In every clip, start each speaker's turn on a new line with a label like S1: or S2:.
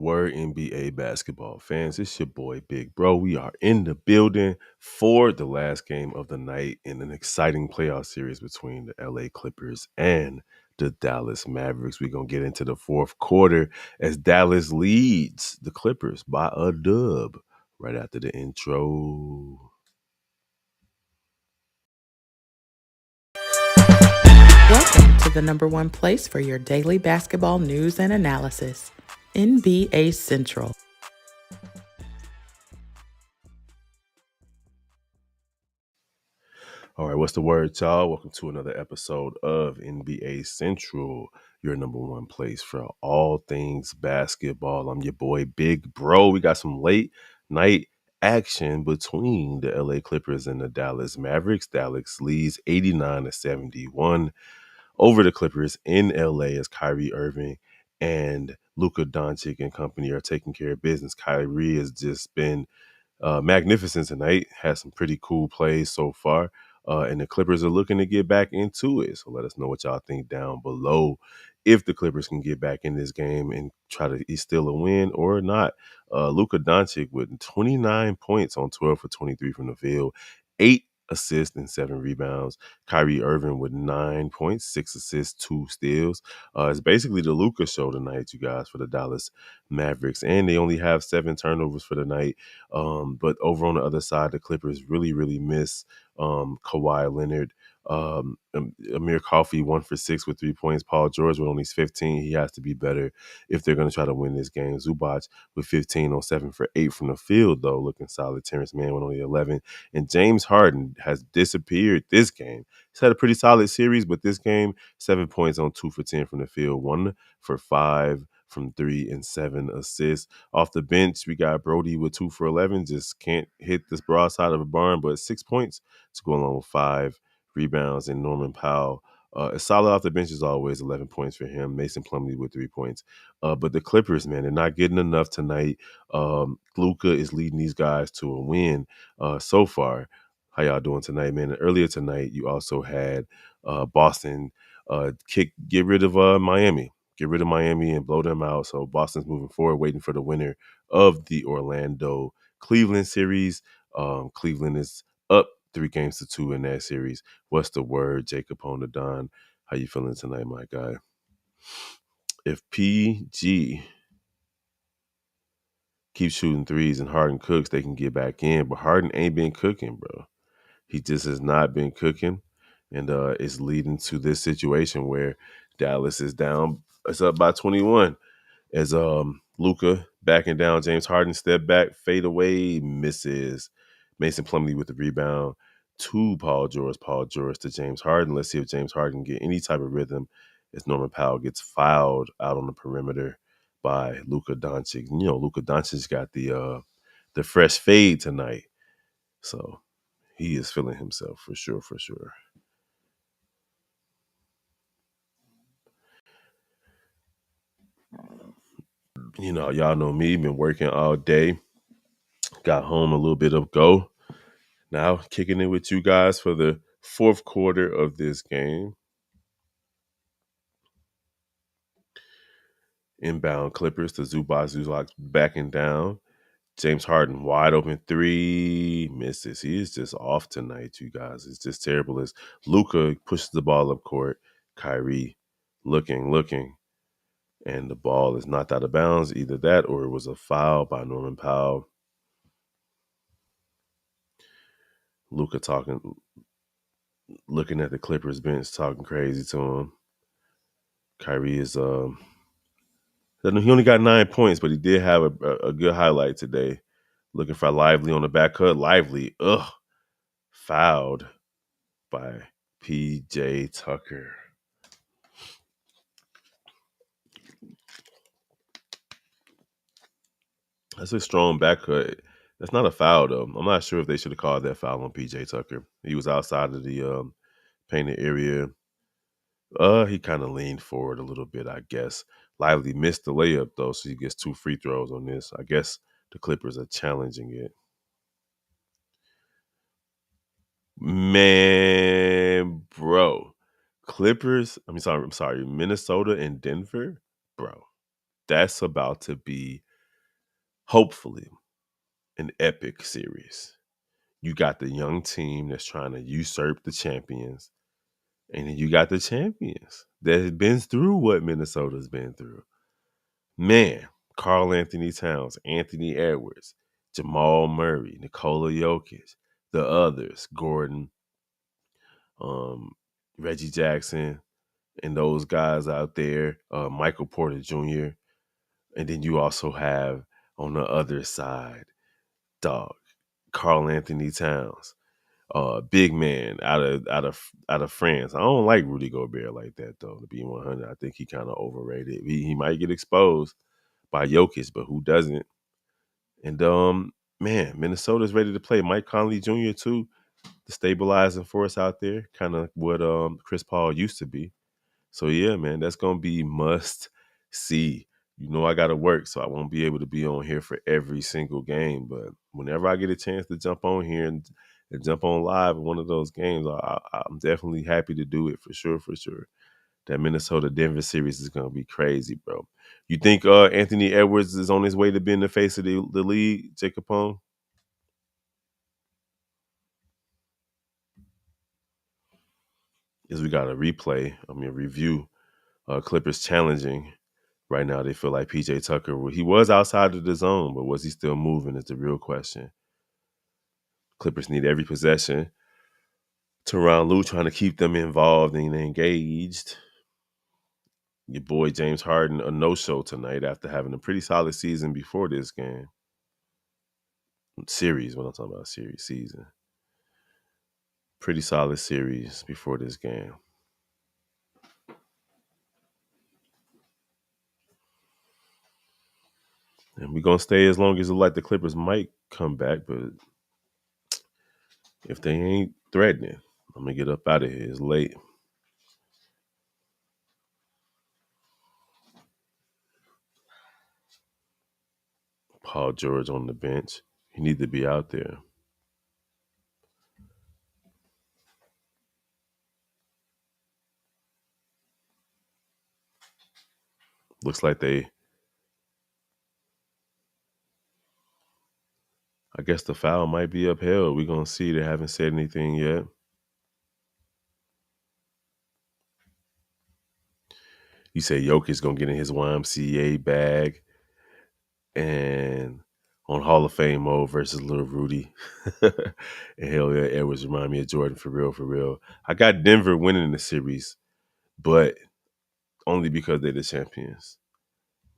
S1: Word NBA basketball fans, it's your boy Big Bro. We are in the building for the last game of the night in an exciting playoff series between the LA Clippers and the Dallas Mavericks. We're going to get into the fourth quarter as Dallas leads the Clippers by a dub right after the intro.
S2: Welcome to the number one place for your daily basketball news and analysis, NBA Central.
S1: All right, what's the word, y'all? Welcome to another episode of NBA Central, your number one place for all things basketball. I'm your boy Big Bro. We got some late night action between the LA Clippers and the Dallas Mavericks. Dallas leads 89-71 over the Clippers in LA as Kyrie Irving and Luka Doncic and company are taking care of business. Kyrie has just been magnificent tonight. Had some pretty cool plays so far. And the Clippers are looking to get back into it. So let us know what y'all think down below. If the Clippers can get back in this game and try to steal a win or not. Luka Doncic with 29 points on 12 for 23 from the field, 8 assists and 7 rebounds. Kyrie Irving with 9 points, 6 assists, 2 steals. It's basically the Luka show tonight, you guys, for the Dallas Mavericks. And they only have 7 turnovers for the night. But over on the other side, the Clippers really miss Kawhi Leonard. Amir Coffey 1 for 6 with 3 points. Paul George with only 15. He has to be better if they're going to try to win this game. Zubac with 15 on 7 for 8 from the field, though, looking solid. Terrence Mann with only 11. And James Harden has disappeared this game. He's had a pretty solid series, but this game, 7 points on 2 for 10 from the field, 1 for 5 from 3 and 7 assists. Off the bench, we got Brody with 2 for 11. Just can't hit this broadside of a barn, but 6 points to go along with 5 rebounds. And Norman Powell, solid off the bench as always, 11 points for him. Mason Plumlee with 3 points. But the Clippers, man, they're not getting enough tonight. Luka is leading these guys to a win so far. How y'all doing tonight, man? And earlier tonight, you also had Boston get rid of Miami. Get rid of Miami and blow them out. So Boston's moving forward, waiting for the winner of the Orlando-Cleveland series. Cleveland is up 3-2 in that series. What's the word, Jacob Honadon? How you feeling tonight, my guy? If PG keeps shooting threes and Harden cooks, they can get back in. But Harden ain't been cooking, bro. He just has not been cooking. And it's leading to this situation where Dallas is down. It's up by 21. As Luka backing down, James Harden step back, fade away, misses. Mason Plumlee with the rebound to Paul George to James Harden. Let's see if James Harden can get any type of rhythm as Norman Powell gets fouled out on the perimeter by Luka Doncic. You know, Luka Doncic got the fresh fade tonight. So he is feeling himself for sure. You know, y'all know me, been working all day. Got home a little bit ago. Now kicking it with you guys for the fourth quarter of this game. Inbound Clippers to Zubac backing down. James Harden wide open 3, misses. He is just off tonight, you guys. It's just terrible as Luka pushes the ball up court. Kyrie looking, and the ball is knocked out of bounds. Either that or it was a foul by Norman Powell. Luka looking at the Clippers bench, talking crazy to him. Kyrie is he only got 9 points, but he did have a good highlight today. Looking for Lively on the back cut. Lively, fouled by P.J. Tucker. That's a strong back cut. That's not a foul, though. I'm not sure if they should have called that foul on P.J. Tucker. He was outside of the painted area. He kind of leaned forward a little bit, I guess. Lively missed the layup, though, so he gets 2 free throws on this. I guess the Clippers are challenging it. Man, bro. I'm sorry, Minnesota and Denver, bro. That's about to be hopefully, an epic series. You got the young team that's trying to usurp the champions, and then you got the champions that have been through what Minnesota's been through. Man, Carl Anthony Towns, Anthony Edwards, Jamal Murray, Nikola Jokic, the others, Gordon, um, Reggie Jackson, and those guys out there, Michael Porter Jr. And then you also have on the other side, dog, Carl Anthony Towns, big man out of France. I don't like Rudy Gobert like that though. To be 100, I think he kind of overrated. He might get exposed by Jokic, but who doesn't? And man, Minnesota's ready to play. Mike Conley Jr. too, the stabilizing force out there, kind of what Chris Paul used to be. So yeah, man, that's gonna be must see. You know, I gotta work, so I won't be able to be on here for every single game. But whenever I get a chance to jump on here and jump on live in one of those games, I'm definitely happy to do it for sure, for sure. That Minnesota Denver series is gonna be crazy, bro. You think Anthony Edwards is on his way to being the face of the league, Jacob Pong? Is we got a replay, a review. Clippers challenging. Right now, they feel like PJ Tucker, he was outside of the zone, but was he still moving is the real question. Clippers need every possession. Tyronn Lue trying to keep them involved and engaged. Your boy James Harden, a no-show tonight after having a pretty solid season before this game. Series, what I'm talking about, season. Pretty solid series before this game. And we're going to stay as long as the Clippers might come back, but if they ain't threatening, I'm going to get up out of here. It's late. Paul George on the bench. He need to be out there. Looks like I guess the foul might be upheld. We're going to see. They haven't said anything yet. You say Jokic's going to get in his YMCA bag and on Hall of Fame mode versus Little Rudy. And hell yeah, Edwards remind me of Jordan for real, for real. I got Denver winning the series, but only because they're the champions.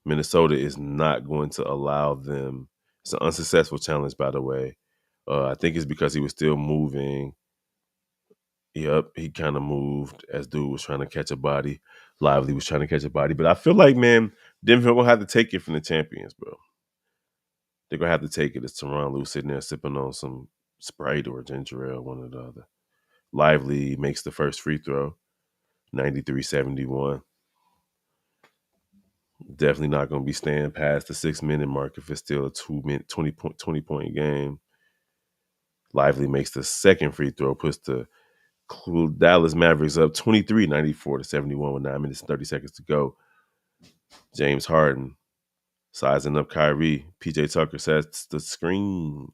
S1: Minnesota is not going to allow them. It's an unsuccessful challenge, by the way. I think it's because he was still moving. Yep, he kind of moved as dude was trying to catch a body. Lively was trying to catch a body. But I feel like, man, Denver will have to take it from the champions, bro. They're going to have to take it. It's Tyronn Lue sitting there sipping on some Sprite or ginger ale, one or the other. Lively makes the first free throw, 93-71. Definitely not going to be staying past the 6-minute mark if it's still a 2-minute, 20-point game. Lively makes the second free throw, puts the Dallas Mavericks up 23, 94-71 with 9 minutes and 30 seconds to go. James Harden sizing up Kyrie. PJ Tucker sets the screen.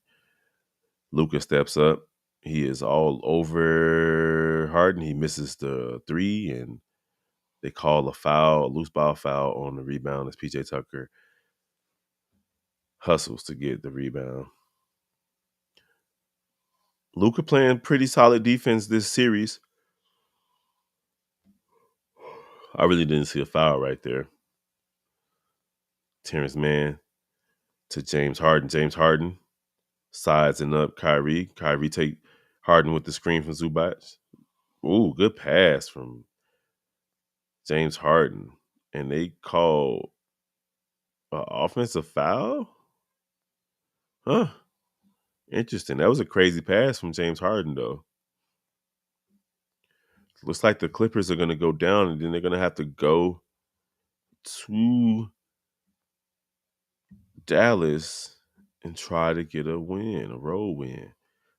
S1: Luka steps up. He is all over Harden. He misses the three, and they call a foul, a loose ball foul on the rebound as PJ Tucker hustles to get the rebound. Luka playing pretty solid defense this series. I really didn't see a foul right there. Terrence Mann to James Harden. James Harden sizing up Kyrie. Kyrie take Harden with the screen from Zubac. Ooh, good pass from James Harden. And they call an offensive foul? Huh. Interesting. That was a crazy pass from James Harden, though. Looks like the Clippers are going to go down, and then they're going to have to go to Dallas and try to get a win, a road win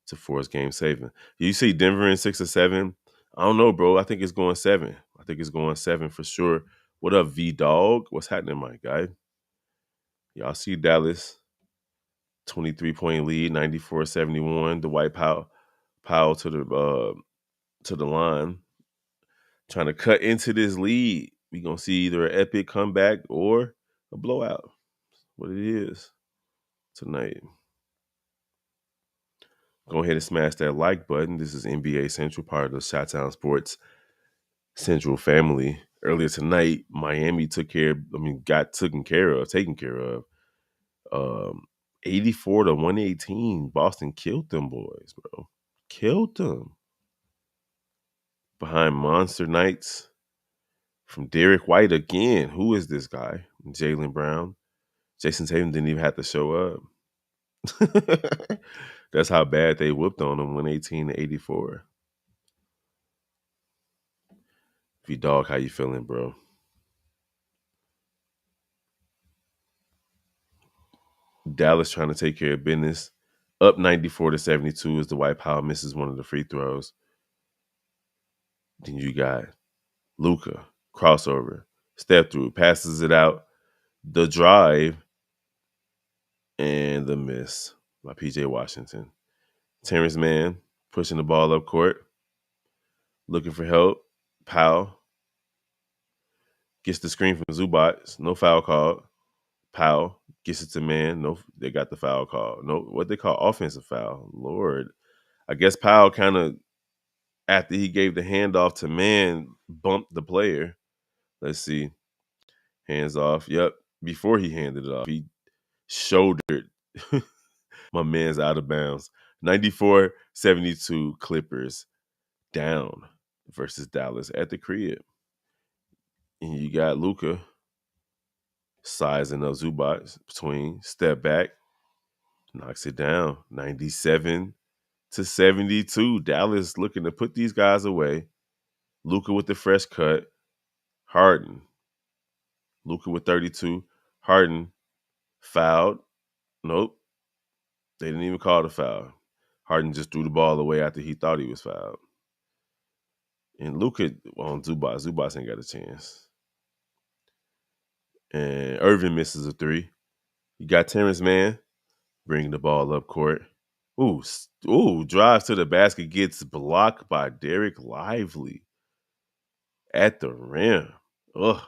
S1: to force game 7. You see Denver in 6 or 7. I don't know, bro. I think it's going 7. I think it's going 7 for sure. What up, V Dog? What's happening, my guy? Y'all see Dallas 23-point lead, 94-71. Dwight Powell to the line, trying to cut into this lead. We gonna see either an epic comeback or a blowout. What it is tonight. Go ahead and smash that like button. This is NBA Central, part of the Chi-Town Sports Central family. Earlier tonight, Miami got taken care of. 84-118. Boston killed them boys, bro. Killed them. Behind Monster Nights from Derek White again. Who is this guy? Jaylen Brown. Jason Tatum didn't even have to show up. That's how bad they whooped on them, 118-84. V-Dog, how you feeling, bro? Dallas trying to take care of business. Up 94-72 as Dwight Powell misses one of the free throws. Then you got Luka, crossover, step through, passes it out, the drive, and the miss by PJ Washington. Terrence Mann pushing the ball up court, looking for help. Powell gets the screen from Zubac, no foul called. Powell gets it to Mann, no, they got the foul call. No, what they call offensive foul. Lord, I guess Powell kind of, after he gave the handoff to Mann, bumped the player. Let's see. Hands off. Yep. Before he handed it off, he shouldered my man's out of bounds. 94-72 Clippers down versus Dallas at the crib. And you got Luka sizing up Zubac between, step back, knocks it down. 97-72. Dallas looking to put these guys away. Luka with the fresh cut. Harden. Luka with 32. Harden fouled. Nope. They didn't even call the foul. Harden just threw the ball away after he thought he was fouled. And Luka on Zubac. Zubac ain't got a chance. And Irvin misses a three. You got Terrence Mann bringing the ball up court. Drives to the basket, gets blocked by Derek Lively at the rim. Ugh.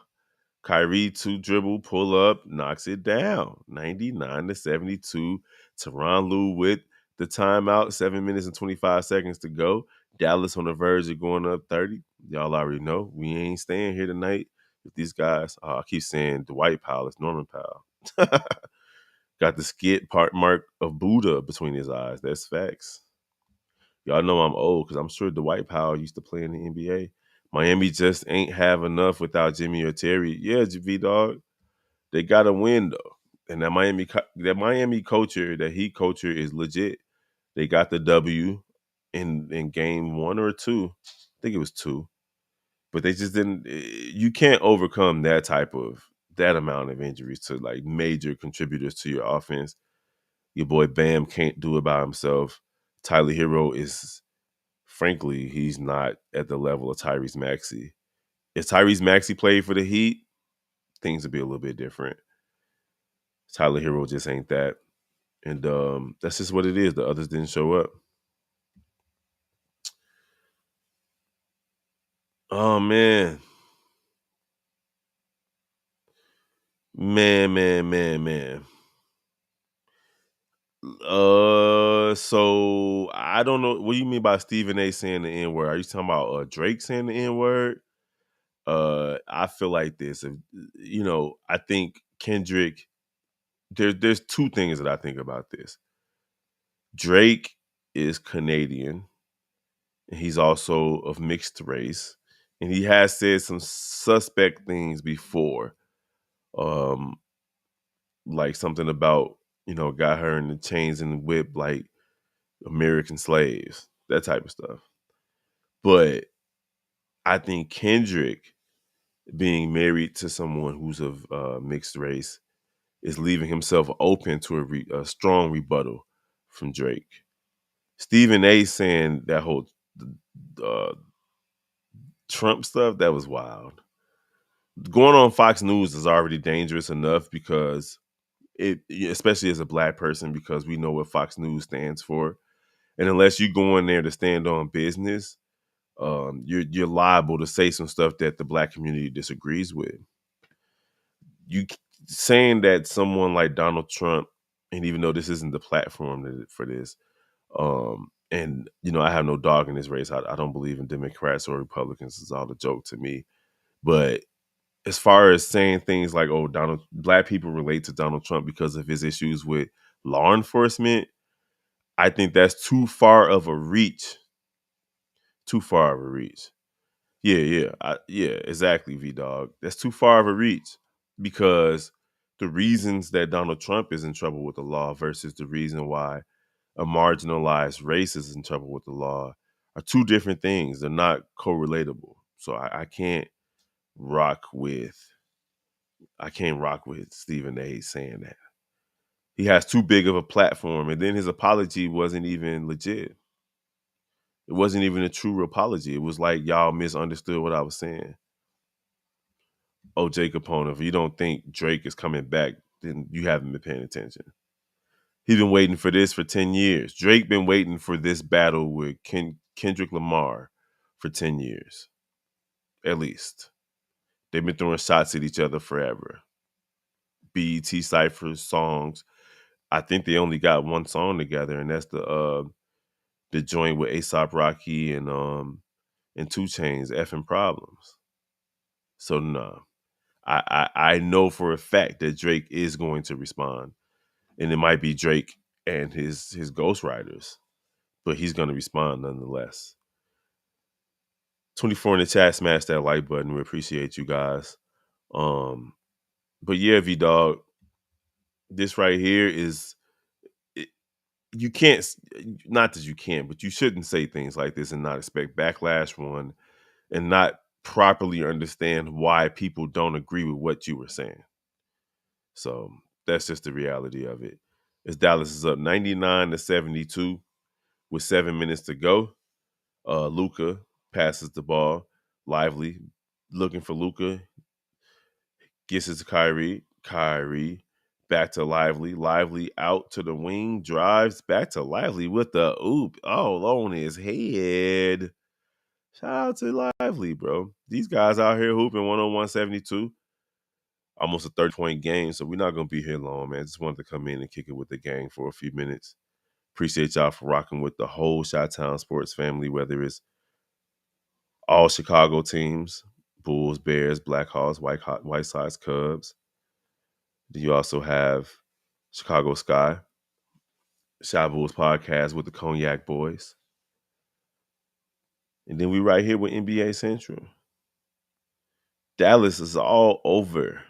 S1: Kyrie 2-dribble, pull up, knocks it down. 99-72. Tyronn Lue with the timeout, 7 minutes and 25 seconds to go. Dallas on the verge of going up 30. Y'all already know we ain't staying here tonight with these guys. I keep saying Dwight Powell, it's Norman Powell. Got the skid part mark of Buddha between his eyes. That's facts. Y'all know I'm old because I'm sure Dwight Powell used to play in the NBA. Miami just ain't have enough without Jimmy or Terry. Yeah, V-Dog, they got to win though. And that Miami culture, that Heat culture is legit. They got the W in game 1 or 2. I think it was 2. But they just didn't. You can't overcome that amount of injuries to like major contributors to your offense. Your boy Bam can't do it by himself. Tyler Hero is, frankly, he's not at the level of Tyrese Maxey. If Tyrese Maxey played for the Heat, things would be a little bit different. Tyler Hero just ain't that. And that's just what it is. The others didn't show up. Oh, man. Man. So I don't know. What do you mean by Stephen A saying the N-word? Are you talking about Drake saying the N-word? I feel like this. I think Kendrick. There's two things that I think about this. Drake is Canadian, and he's also of mixed race, and he has said some suspect things before, um, like something about got her in the chains and whip like American slaves, that type of stuff. But I think Kendrick being married to someone who's of mixed race is leaving himself open to a strong rebuttal from Drake. Stephen A saying that whole uh, Trump stuff, that was wild. Going on Fox News is already dangerous enough because especially as a black person, because we know what Fox News stands for. And unless you go in there to stand on business, you're liable to say some stuff that the black community disagrees with. You saying that someone like Donald Trump, and even though this isn't the platform for this, and I have no dog in this race. I don't believe in Democrats or Republicans. It's all a joke to me. But as far as saying things like, "Oh, black people relate to Donald Trump because of his issues with law enforcement," I think that's too far of a reach. Too far of a reach. Yeah, exactly, V Dog. That's too far of a reach because the reasons that Donald Trump is in trouble with the law versus the reason why a marginalized race is in trouble with the law are two different things. They're not correlatable. So I can't rock with Stephen A. saying that. He has too big of a platform, and then his apology wasn't even legit. It wasn't even a true apology. It was like y'all misunderstood what I was saying. Oh, Jacob Capone, if you don't think Drake is coming back, then you haven't been paying attention. He's been waiting for this for 10 years. Drake been waiting for this battle with Kendrick Lamar for 10 years, at least. They've been throwing shots at each other forever. BET Cypher songs. I think they only got one song together, and that's the joint with A$AP Rocky and 2 Chainz, Effing Problems. So no. I know for a fact that Drake is going to respond. And it might be Drake and his ghostwriters, but he's going to respond nonetheless. 24 in the chat, smash that like button. We appreciate you guys. But yeah, V Dog, this right here is you can't, not that you can't, but you shouldn't say things like this and not expect backlash, one, and not properly understand why people don't agree with what you were saying. So that's just the reality of it. As Dallas is up 99-72 with 7 minutes to go. Luka passes the ball. Lively looking for Luka. Gets it to Kyrie. Kyrie back to Lively. Lively out to the wing. Drives back to Lively with the oop all on his head. Shout out to Lively, bro. These guys out here hooping 101-72. Almost a 30-point game, so we're not going to be here long, man. Just wanted to come in and kick it with the gang for a few minutes. Appreciate y'all for rocking with the whole Chi-Town sports family, whether it's all Chicago teams, Bulls, Bears, Blackhawks, White Sox, Cubs. Then you also have Chicago Sky, Shy Bulls podcast with the Cognac Boys. And then we right here with NBA Central. Dallas is all over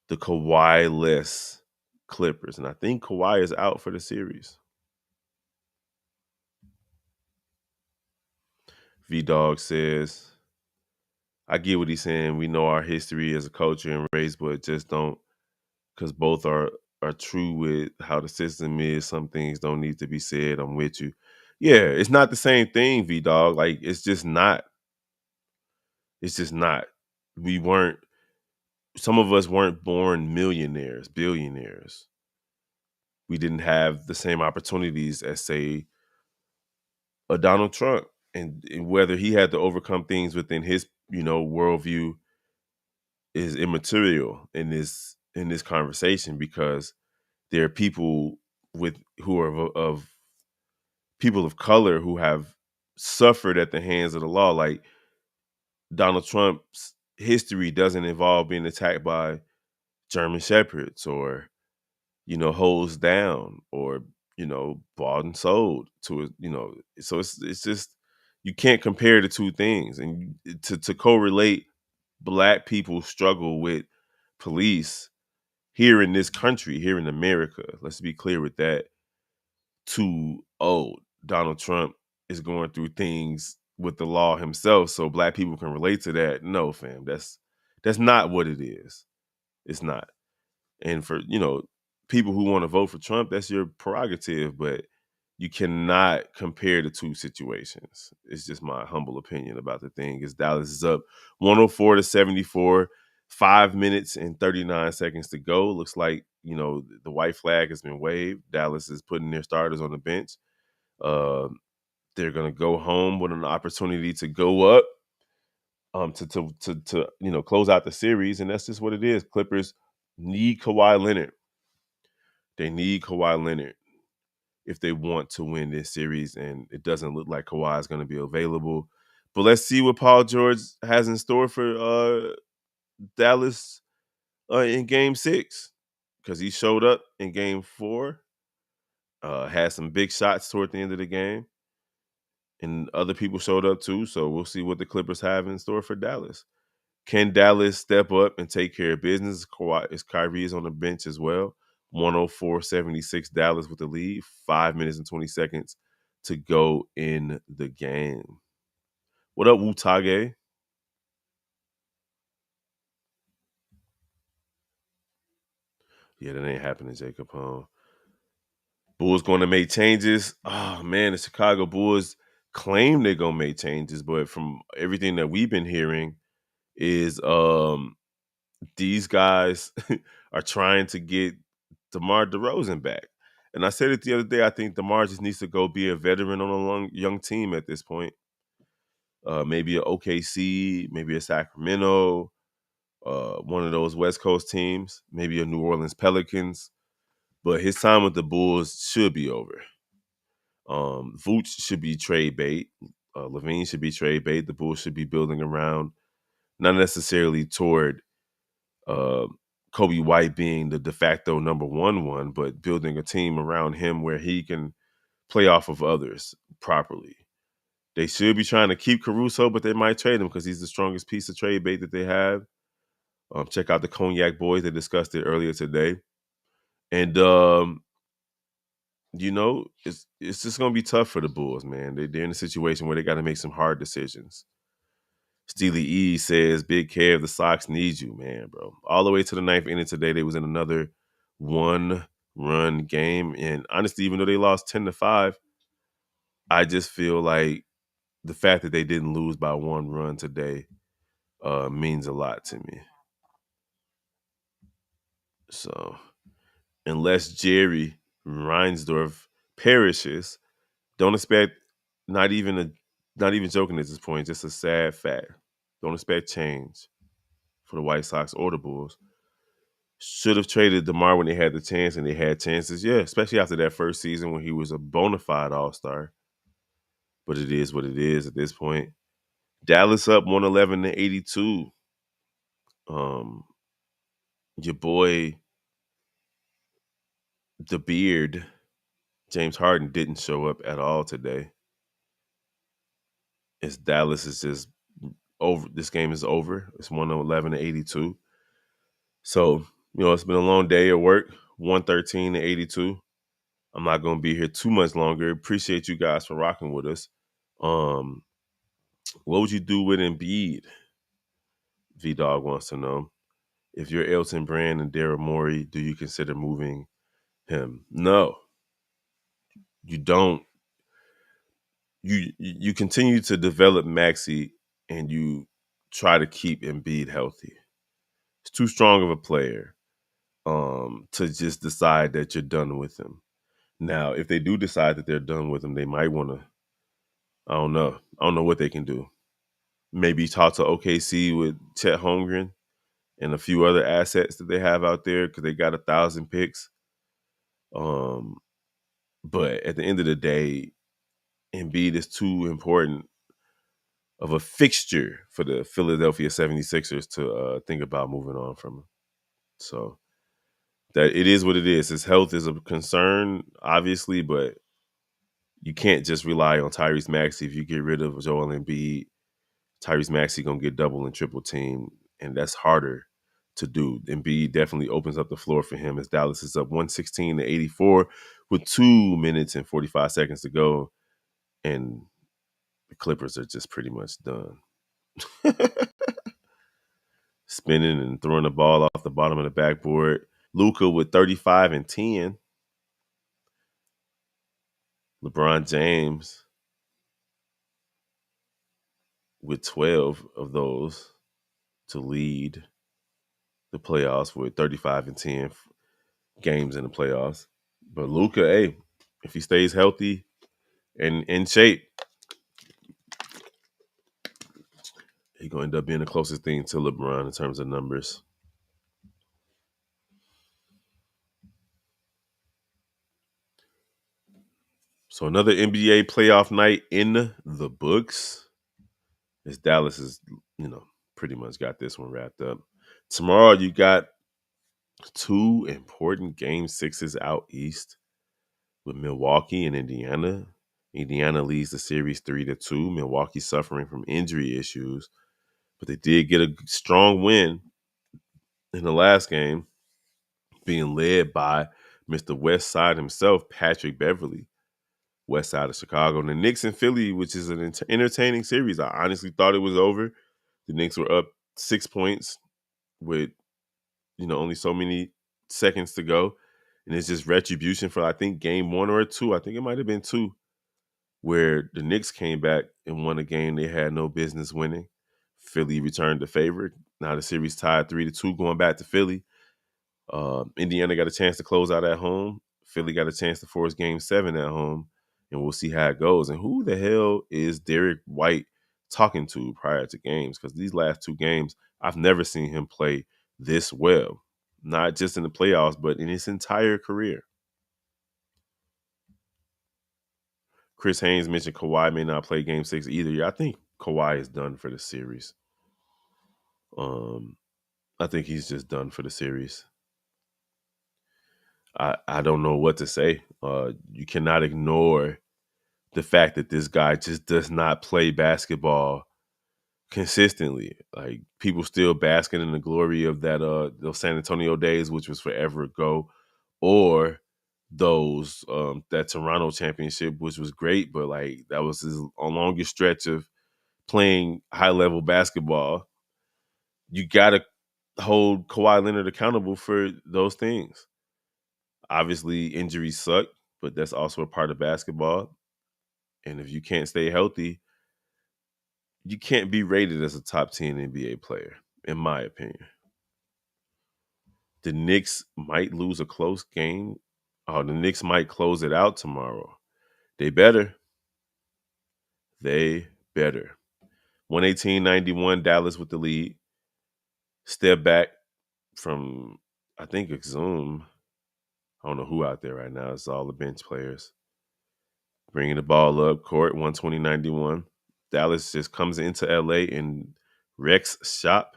S1: the Kawhi-less Clippers. And I think Kawhi is out for the series. V-Dog says, I get what he's saying. We know our history as a culture and race, but just don't, because both are true with how the system is. Some things don't need to be said. I'm with you. Yeah, it's not the same thing, V-Dog. Like, it's just not. It's just not. Some of us weren't born millionaires, billionaires. We didn't have the same opportunities as, say, a Donald Trump. And whether he had to overcome things within his, worldview is immaterial in this conversation, because there are people who are of people of color who have suffered at the hands of the law. Like, Donald Trump's history doesn't involve being attacked by German shepherds or, hosed down or, bought and sold to, so it's just, you can't compare the two things. And to correlate black people's struggle with police here in this country, here in America, let's be clear with that, to, Donald Trump is going through things with the law himself, so black people can relate to that. No, fam, that's not what it is. It's not. And for, people who want to vote for Trump, that's your prerogative, but you cannot compare the two situations. It's just my humble opinion about the thing. Is Dallas is up 104-74. 5 minutes and 39 seconds to go. Looks like, the white flag has been waved. Dallas is putting their starters on the bench. Uh, they're going to go home with an opportunity to go up, to close out the series, and that's just what it is. Clippers need Kawhi Leonard. They need Kawhi Leonard if they want to win this series, and it doesn't look like Kawhi is going to be available. But let's see what Paul George has in store for Dallas in Game 6, because he showed up in Game 4, had some big shots toward the end of the game, and other people showed up too. So we'll see what the Clippers have in store for Dallas. Can Dallas step up and take care of business? Kyrie is on the bench as well. 104-76 Dallas with the lead. 5 minutes and 20 seconds to go in the game. What up, Wutage? Yeah, that ain't happening, Jacob. Bulls going to make changes. Oh man, the Chicago Bulls claim they're gonna make changes, but from everything that we've been hearing, is these guys are trying to get DeMar DeRozan back. And I said it the other day. I think DeMar just needs to go be a veteran on a young team at this point. Maybe a OKC, maybe a Sacramento, one of those West Coast teams, maybe a New Orleans Pelicans. But his time with the Bulls should be over. Vooch should be trade bait. Levine should be trade bait. The Bulls should be building around, not necessarily toward uh, Kobe White being the de facto number one, but building a team around him where he can play off of others properly. They should be trying to keep Caruso, but they might trade him because he's the strongest piece of trade bait that they have. Check out the Cognac Boys. They discussed it earlier today. And, it's just going to be tough for the Bulls, man. They're in a situation where they got to make some hard decisions. Steely E says, Big Kev, the Sox need you, man, bro. All the way to the ninth inning today, they was in another one-run game. And honestly, even though they lost 10-5, I just feel like the fact that they didn't lose by one run today means a lot to me. So unless Jerry Reinsdorf perishes, don't expect not even a not even joking at this point, just a sad fact. Don't expect change for the White Sox or the Bulls. Should have traded DeMar when they had the chance, and they had chances. Yeah, especially after that first season when he was a bona fide all-star. But it is what it is at this point. Dallas up 111-82. Um, your boy, the Beard, James Harden, didn't show up at all today. It's Dallas is just over. This game is over. It's 111-82. So, it's been a long day at work. 113-82. I'm not going to be here too much longer. Appreciate you guys for rocking with us. Um, what would you do with Embiid? V Dog wants to know. If you're Elton Brand and Daryl Morey, do you consider moving him? No, you don't. You continue to develop Maxi, and you try to keep Embiid healthy. It's too strong of a player to just decide that you're done with him. Now, if they do decide that they're done with him, they might want to. I don't know. I don't know what they can do. Maybe talk to OKC with Chet Holmgren and a few other assets that they have out there because they got 1,000 picks. Um, but at the end of the day, Embiid is too important of a fixture for the Philadelphia 76ers to think about moving on from him. So that it is what it is. His health is a concern, obviously, but you can't just rely on Tyrese Maxey. If you get rid of Joel Embiid, Tyrese Maxey gonna get double and triple team, and that's harder to do. Embiid definitely opens up the floor for him as Dallas is up 116-84 with 2 minutes and 45 seconds to go, and the Clippers are just pretty much done. Spinning and throwing the ball off the bottom of the backboard. Luka with 35 and 10. LeBron James with 12 of those to lead the playoffs with 35-10 games in the playoffs. But Luka, hey, if he stays healthy and in shape, he's gonna end up being the closest thing to LeBron in terms of numbers. So another NBA playoff night in the books. As Dallas is, pretty much got this one wrapped up. Tomorrow you got two important game sixes out east with Milwaukee and Indiana. Indiana leads the series 3-2. Milwaukee suffering from injury issues, but they did get a strong win in the last game, being led by Mr. West Side himself, Patrick Beverly, West Side of Chicago. And the Knicks and Philly, which is an entertaining series. I honestly thought it was over. The Knicks were up 6 points with only so many seconds to go, and it's just retribution for I think game one or two. I think it might have been two, where the Knicks came back and won a game they had no business winning. Philly returned the favor. Now the series tied 3-2, going back to Philly. Indiana got a chance to close out at home. Philly got a chance to force game 7 at home, and we'll see how it goes. And who the hell is Derek White talking to prior to games? Because these last two games, I've never seen him play this well, not just in the playoffs, but in his entire career. Chris Haynes mentioned Kawhi may not play game 6 either. Yeah, I think Kawhi is done for the series. I think he's just done for the series. I don't know what to say. You cannot ignore the fact that this guy just does not play basketball consistently. Like, people still basking in the glory of that those San Antonio days, which was forever ago, or those that Toronto championship, which was great, but like that was his longest stretch of playing high level basketball. You gotta hold Kawhi Leonard accountable for those things. Obviously, injuries suck, but that's also a part of basketball. And if you can't stay healthy, you can't be rated as a top 10 NBA player, in my opinion. The Knicks might lose a close game. Oh, the Knicks might close it out tomorrow. They better. They better. 118-91, Dallas with the lead. Step back from, I think, Exum. I don't know who out there right now. It's all the bench players. Bringing the ball up court, 120-91. Dallas just comes into LA and wrecks shop.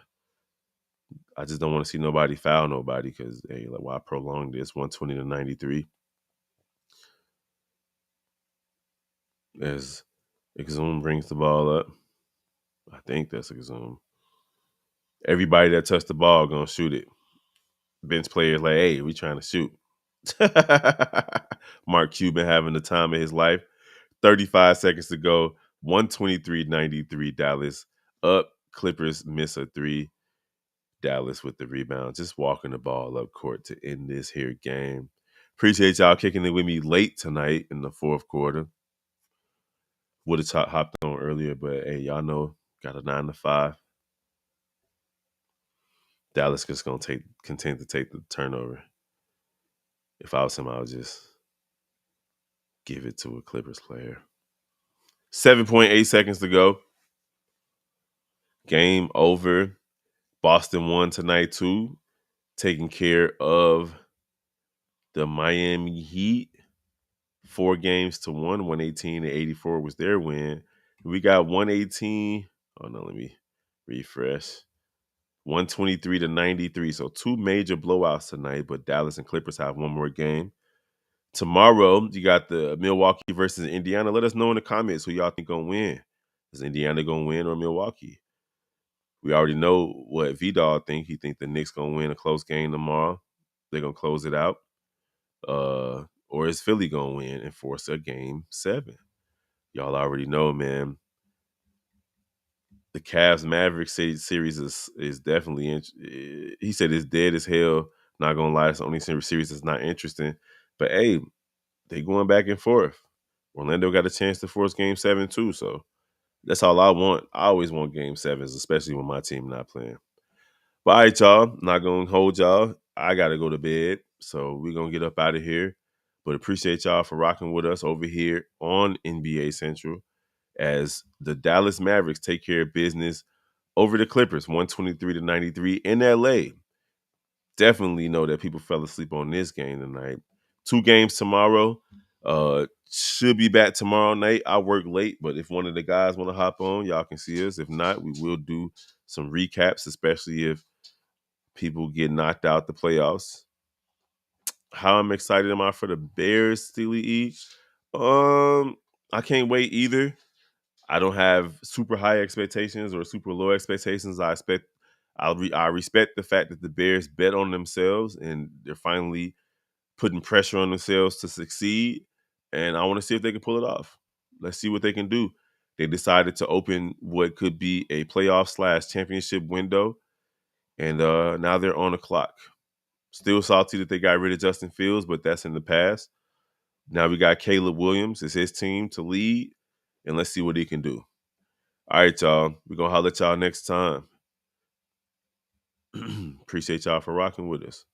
S1: I just don't want to see nobody foul nobody because, hey, like, why prolong this? 120-93. As Exum brings the ball up. I think that's Exum. Everybody that touched the ball gonna shoot it. Bench players like, hey, we trying to shoot. Mark Cuban having the time of his life. 35 seconds to go. 123-93 Dallas up. Clippers miss a three. Dallas with the rebound. Just walking the ball up court to end this here game. Appreciate y'all kicking it with me late tonight in the fourth quarter. Would have hopped on earlier, but hey, y'all know, got a 9 to 5. Dallas just gonna continue to take the turnover. If I was him, I would just give it to a Clippers player. 7.8 seconds to go. Game over. Boston won tonight too, taking care of the Miami Heat. 4-1. 118-84 was their win. We got 118. Oh no, let me refresh. 123-93. So two major blowouts tonight, but Dallas and Clippers have one more game. Tomorrow, you got the Milwaukee versus Indiana. Let us know in the comments who y'all think gonna win. Is Indiana gonna win or Milwaukee? We already know what V-Dog think. He think the Knicks gonna win a close game tomorrow. They're gonna close it out. Or is Philly gonna win and force a game 7? Y'all already know, man. The Cavs Mavericks series is definitely. He said it's dead as hell. Not gonna lie, it's the only series that's not interesting. But hey, they going back and forth. Orlando got a chance to force game 7 too. So that's all I want. I always want game 7s, especially when my team not playing. But all right, y'all. Not gonna hold y'all. I gotta go to bed. So we're gonna get up out of here. But appreciate y'all for rocking with us over here on NBA Central as the Dallas Mavericks take care of business over the Clippers, 123-93 in LA. Definitely know that people fell asleep on this game tonight. 2 games tomorrow. Should be back tomorrow night. I work late, but if one of the guys want to hop on, y'all can see us. If not, we will do some recaps, especially if people get knocked out the playoffs. How I'm excited am I for the Bears, Steely E? Um, I can't wait either. I don't have super high expectations or super low expectations. I respect the fact that the Bears bet on themselves and they're finally putting pressure on themselves to succeed. And I want to see if they can pull it off. Let's see what they can do. They decided to open what could be a playoff/championship window, and now they're on the clock. Still salty that they got rid of Justin Fields, but that's in the past. Now we got Caleb Williams. It's his team to lead, and let's see what he can do. All right, y'all. We're going to holler at y'all next time. Appreciate y'all for rocking with us.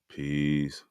S1: Peace.